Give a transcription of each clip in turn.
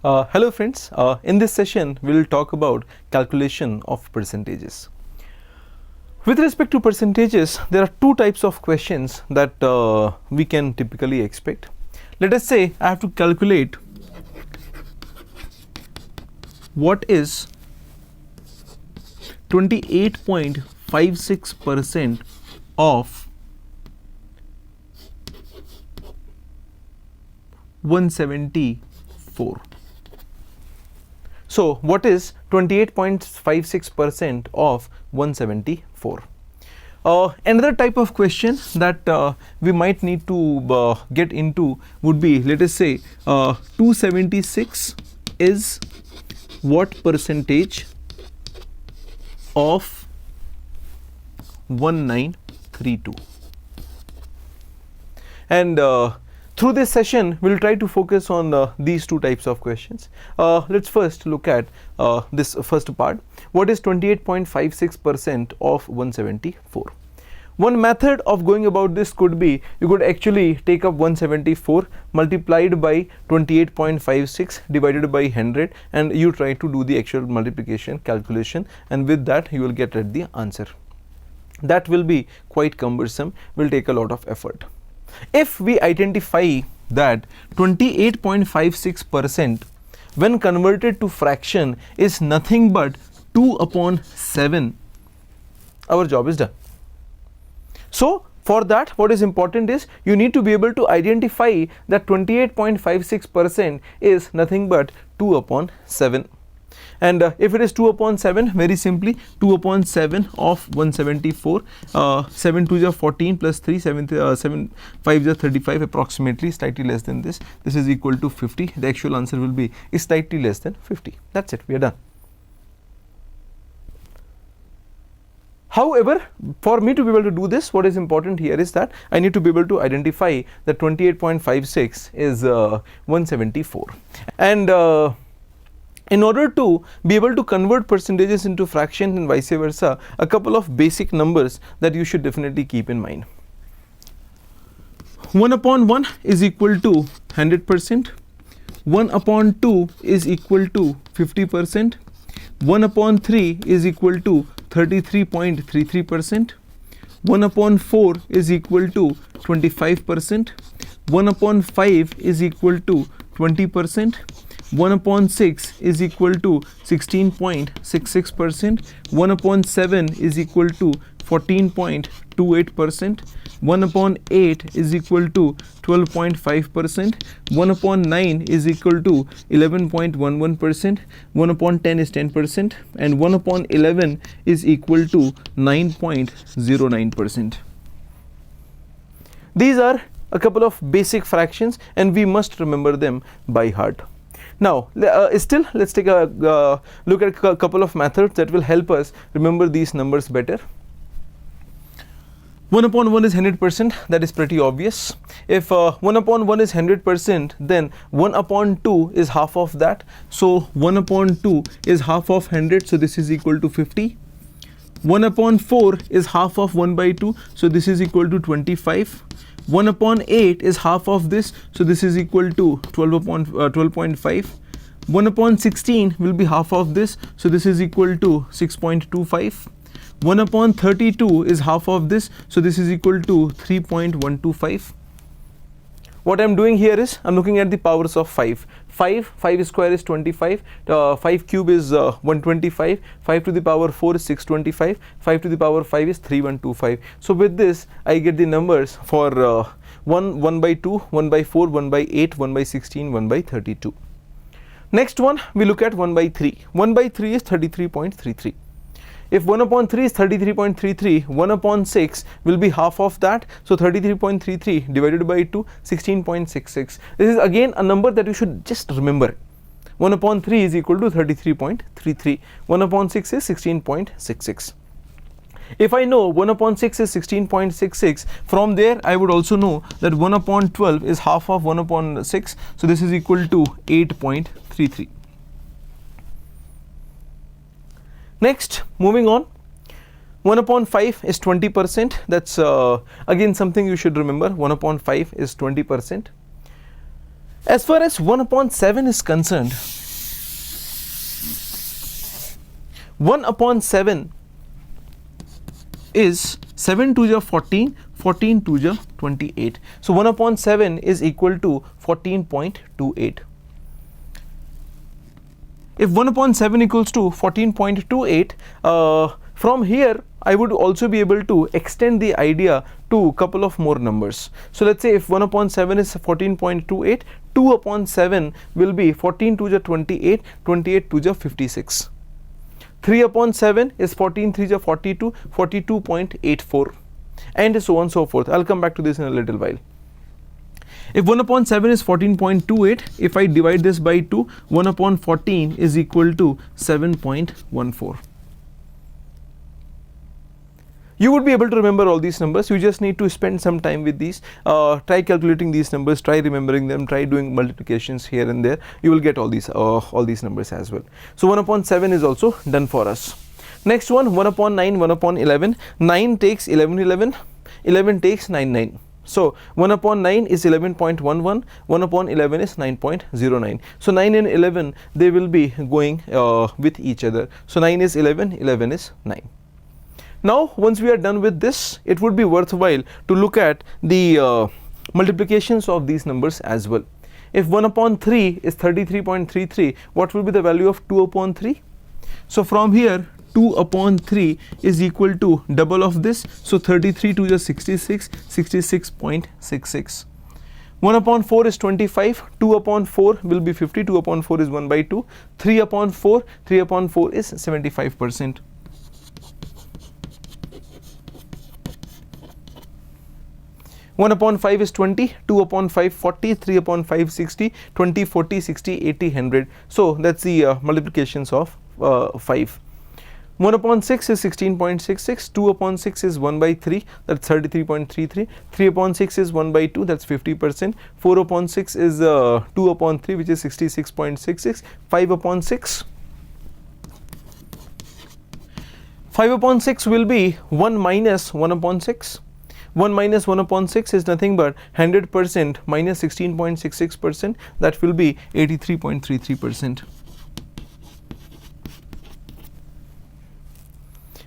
Hello friends, in this session we will talk about calculation of percentages. With respect to percentages, there are two types of questions that we can typically expect. Let us say I have to calculate what is 28.56% of 174. So what is 28.56% of 174? Another type of question that we might need to get into would be, let us say 276 is what percentage of 1932? And through this session, we will try to focus on these two types of questions. Let's first look at this first part. What is 28.56% of 174? One method of going about this could be, you could actually take up 174 multiplied by 28.56 divided by 100, and you try to do the actual multiplication calculation, and with that you will get at the answer. That will be quite cumbersome, will take a lot of effort. If we identify that 28.56% when converted to fraction is nothing but 2/7, our job is done. So for that, what is important is you need to be able to identify that 28.56% is nothing but 2/7. And if it is 2/7, very simply 2/7 of 174, 7 2s are 14 plus 3, 7 5s are 35, approximately slightly less than this. This is equal to 50. The actual answer will be slightly less than 50. That's it, we are done. However, for me to be able to do this, what is important here is that I need to be able to identify that 28.56 is 174. And in order to be able to convert percentages into fractions and vice versa, a couple of basic numbers that you should definitely keep in mind. 1/1 is equal to 100%, 1/2 is equal to 50%, 1/3 is equal to 33.33%, 1/4 is equal to 25%, 1/5 is equal to 20%, 1/6 is equal to 16.66%, 1/7 is equal to 14.28%, 1/8 is equal to 12.5%, 1/9 is equal to 11.11%, 1/10 is 10%, and 1/11 is equal to 9.09%. These are a couple of basic fractions and we must remember them by heart. Now still let's take a look at a couple of methods that will help us remember these numbers better. 1/1 is 100%, that is pretty obvious. If 1/1 is 100%, then 1/2 is half of that, so 1/2 is half of 100, so this is equal to 50. 1/4 is half of 1/2, so this is equal to 25. 1/8 is half of this, so this is equal to 12.5. 1/16 will be half of this, so this is equal to 6.25. 1/32 is half of this, so this is equal to 3.125. What I am doing here is I am looking at the powers of 5. 5 square is 25, 5 cube is 125, 5 to the power 4 is 625, 5 to the power 5 is 3125. So with this I get the numbers for 1/2, 1/4, 1/8, 1/16, 1/32. Next one, we look at 1/3. 1/3 is 33.33. If 1/3 is 33.33, 1/6 will be half of that, so 33.33 divided by 2, 16.66. This is again a number that you should just remember. 1/3 is equal to 33.33. 1/6 is 16.66. If I know 1/6 is 16.66, from there I would also know that 1/12 is half of 1/6, so this is equal to 8.33. Next, moving on, 1/5 is 20%. That's again something you should remember. 1/5 is 20%. As far as 1 upon 7 is concerned, 1 upon 7 is 7 to the 14, 14 to the 28. So 1 upon 7 is equal to 14.28. If 1 upon 7 equals to 14.28, from here I would also be able to extend the idea to a couple of more numbers. So let's say if 1 upon 7 is 14.28, 2 upon 7 will be 14 to the 28, 28 to the 56. 3 upon 7 is 14 3 the 42, 42.84, and so on and so forth. I'll come back to this in a little while. If 1 upon 7 is 14.28, if I divide this by 2, 1 upon 14 is equal to 7.14. You would be able to remember all these numbers. You just need to spend some time with these. Try calculating these numbers, try remembering them, try doing multiplications here and there. You will get all these numbers as well. So 1 upon 7 is also done for us. Next one, 1 upon 9, 1 upon 11. 9 takes 11, 11. 11 takes 9, 9. So 1 upon 9 is 11.11, 1 upon 11 is 9.09. So 9 and 11, they will be going with each other. So 9 is 11, 11 is 9. Now once we are done with this, it would be worthwhile to look at the multiplications of these numbers as well. If 1 upon 3 is 33.33, what will be the value of 2 upon 3? So from here, 2 upon 3 is equal to double of this, so 33 to the 66, 66.66. 1 upon 4 is 25, 2 upon 4 will be 50, 2 upon 4 is 1 by 2, 3 upon 4 is 75%. 1 upon 5 is 20, 2 upon 5 40, 3 upon 5 60, 20 40 60 80 100. So that's the multiplications of 5. 1 upon 6 is 16.66, 2 upon 6 is 1 by 3, that's 33.33, 3 upon 6 is 1 by 2, that's 50%, 4 upon 6 is 2 upon 3, which is 66.66, 5 upon 6. 5 upon 6 will be 1 minus 1 upon 6. 1 minus 1 upon 6 is nothing but 100% minus 16.66%, that will be 83.33%.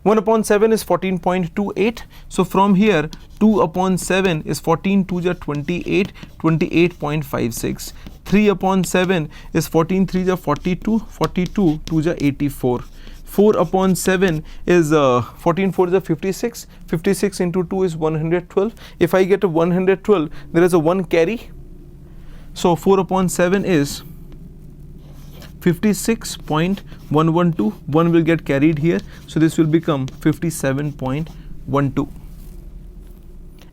1 upon 7 is 14.28. So from here, 2 upon 7 is 14 to the 28, 28.56. 3 upon 7 is 14 3 the 42, 42 to the 84. 4 upon 7 is 14 4 the 56, 56 into 2 is 112. If I get a 112, there is a 1 carry. So 4 upon 7 is 56.112, 1 will get carried here, so this will become 57.12,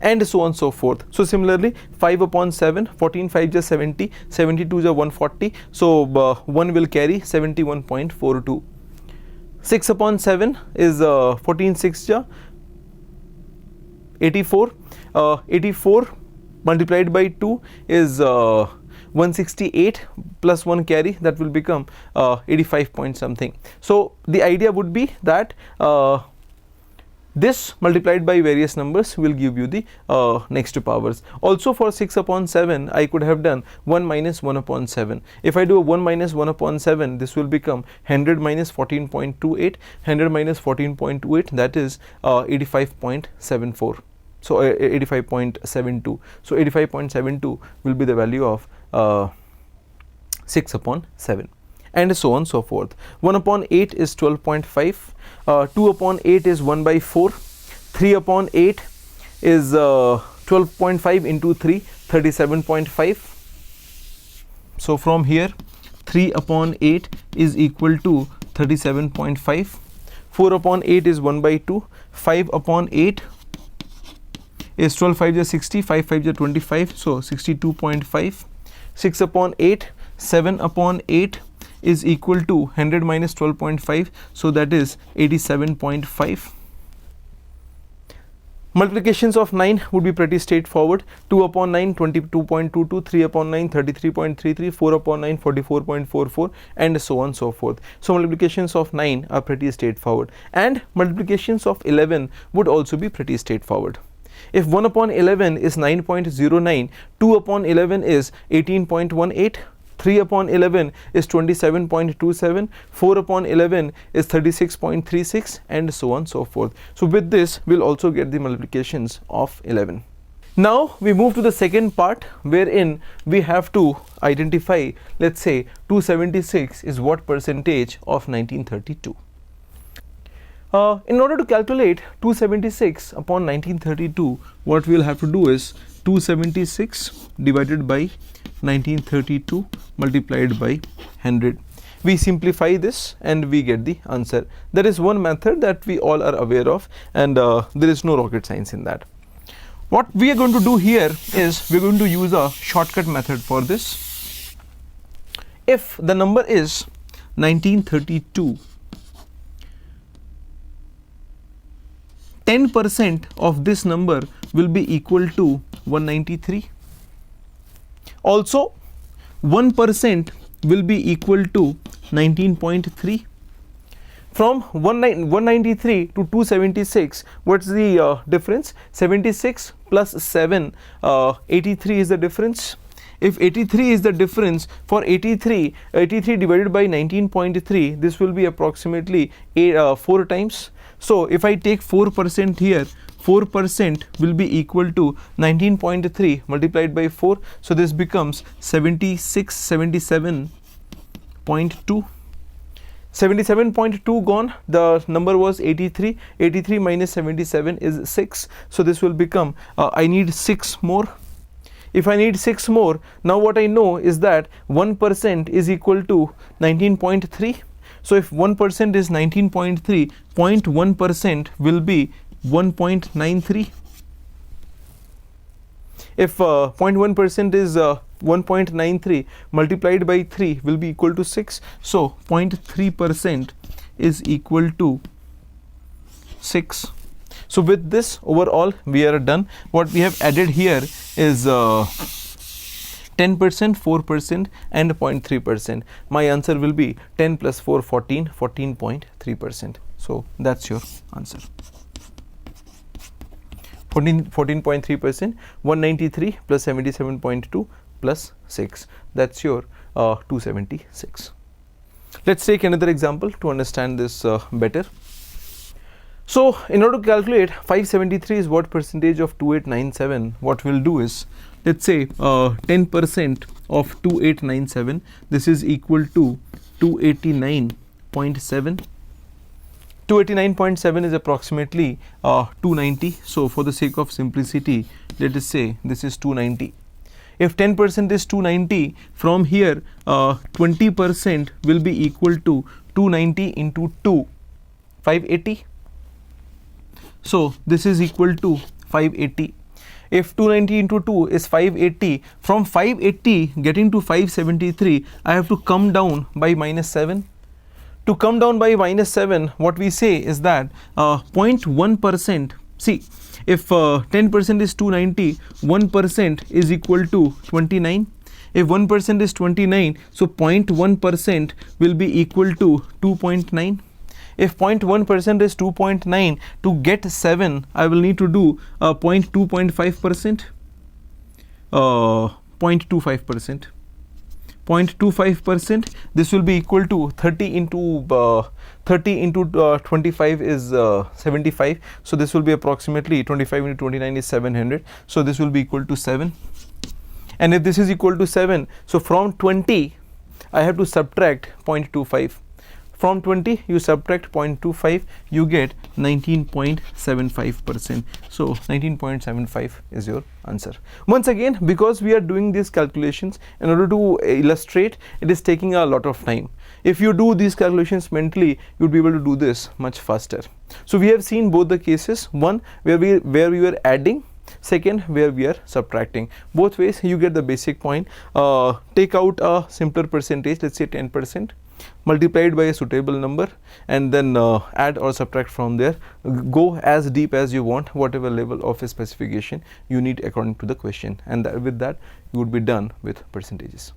and so on and so forth. So similarly, 5 upon 7, 14 5 is 70, 72 is 140, so 1 will carry 71.42. 6 upon 7 is 14 6 is 84, 84 multiplied by 2 is 168 plus 1 carry, that will become 85 point something. So the idea would be that this multiplied by various numbers will give you the next two powers. Also for 6 upon 7, I could have done 1 minus 1 upon 7. If I do a 1 minus 1 upon 7, this will become 100 minus 14.28, 100 minus 14.28, that is 85.74. So 85.72. So 85.72 will be the value of 6 upon 7, and so on and so forth. 1 upon 8 is 12.5, 2 upon 8 is 1 by 4, 3 upon 8 is 12.5 into 3, 37.5. So from here, 3 upon 8 is equal to 37.5, 4 upon 8 is 1 by 2, 5 upon 8 is 12 5 is 60, 5 5 is 25, so 62.5. 6 upon 8, 7 upon 8 is equal to 100 minus 12.5, so that is 87.5. Multiplications of 9 would be pretty straightforward. 2 upon 9 22.22, 3 upon 9 33.33, 4 upon 9 44.44, and so on and so forth. So multiplications of 9 are pretty straightforward, and multiplications of 11 would also be pretty straightforward. If 1 upon 11 is 9.09, 2 upon 11 is 18.18, 3 upon 11 is 27.27, 4 upon 11 is 36.36, and so on so forth. So with this we'll also get the multiplications of 11. Now we move to the second part, wherein we have to identify, let's say 276 is what percentage of 1932. In order to calculate 276 upon 1932, what we'll have to do is 276 divided by 1932 multiplied by 100. We simplify this and we get the answer. There is one method that we all are aware of, and there is no rocket science in that. What we are going to do here is we are going to use a shortcut method for this. If the number is 1932, 10% of this number will be equal to 193. Also 1% will be equal to 19.3. From 193 to 276, what's the difference? 76 plus 7, 83 is the difference. If 83 is the difference, for 83 divided by 19.3, this will be approximately 4 times. So if I take 4% here, 4% will be equal to 19.3 multiplied by 4. So this becomes 77.2. 77.2 gone, the number was 83. 83 minus 77 is 6. So this will become, I need 6 more. If I need 6 more, now what I know is that 1% is equal to 19.3. So if 1% is 19.3, 0.1% will be 1.93. If 0.1% is 1.93 multiplied by 3 will be equal to 6. So 0.3% is equal to 6. So with this overall we are done. What we have added here is 10%, 4% and 0.3%. My answer will be 10 plus 4, 14, 14.3%. So that's your answer. 14.3%, 193 plus 77.2 plus 6. That's your 276. Let's take another example to understand this better. So in order to calculate 573 is what percentage of 2897, what we'll do is, let's say 10% of 2897, this is equal to 289.7. 289.7 is approximately 290. So for the sake of simplicity, let us say this is 290. If 10% is 290, from here 20% will be equal to 290 into 2, 580. So this is equal to 580. If 290 into 2 is 580, from 580 getting to 573, I have to come down by minus 7. To come down by minus 7, what we say is that 0.1%, see, if 10% is 290, 1% is equal to 29. If 1% is 29, so 0.1% will be equal to 2.9. If 0.1% is 2.9, to get 7, I will need to do 0.25%. 0.25%. This will be equal to 30 into 25 is 75. So this will be approximately 25 into 29 is 700. So this will be equal to 7. And if this is equal to 7, so from 20 I have to subtract 0.25. From 20 you subtract 0.25, you get 19.75%. So 19.75 is your answer. Once again, because we are doing these calculations in order to illustrate, it is taking a lot of time. If you do these calculations mentally, you would be able to do this much faster. So we have seen both the cases, one where we were adding, second where we are subtracting. Both ways you get the basic point. Take out a simpler percentage, let's say 10%, multiplied by a suitable number, and then add or subtract from there. Go as deep as you want, whatever level of a specification you need according to the question, and with that you would be done with percentages.